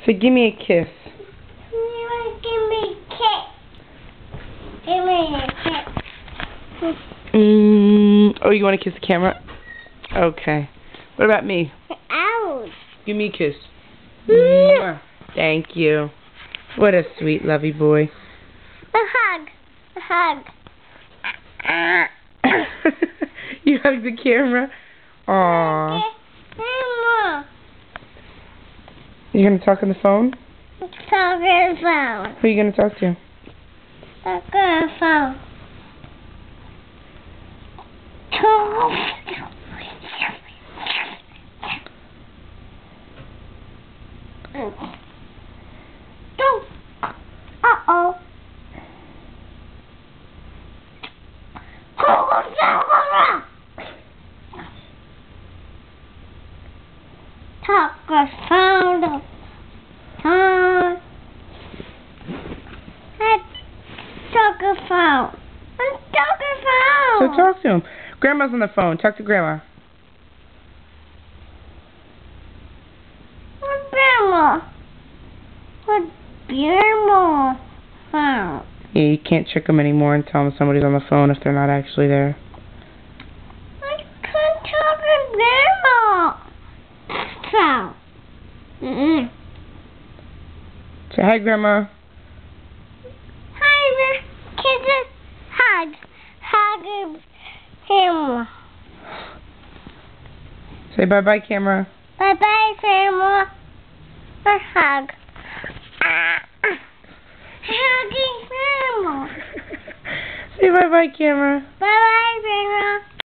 So give me a kiss. Give me a kiss. Give me a kiss. Oh, you want to kiss the camera? Okay. What about me? Ouch. Give me a kiss. Mwah. Thank you. What a sweet, lovey boy. A hug. A hug. You hug the camera? Aww. You gonna talk on the phone? Talk on the phone. Who are you gonna talk to? Talk on the phone. Uh-oh. Talk on the phone. Talk on the phone. Talk on the phone. So talk to him. Grandma's on the phone. Talk to Grandma. What Grandma? What Grandma phone? Yeah, you can't trick them anymore and tell them somebody's on the phone if they're not actually there. I can't talk to Grandma. Phone. Say hi, Grandma. Hi, kisses. Hug. Hug him. Say bye-bye, camera. Bye-bye, Grandma. A hug. Hugging Grandma. Say bye-bye, camera. Bye-bye, Grandma.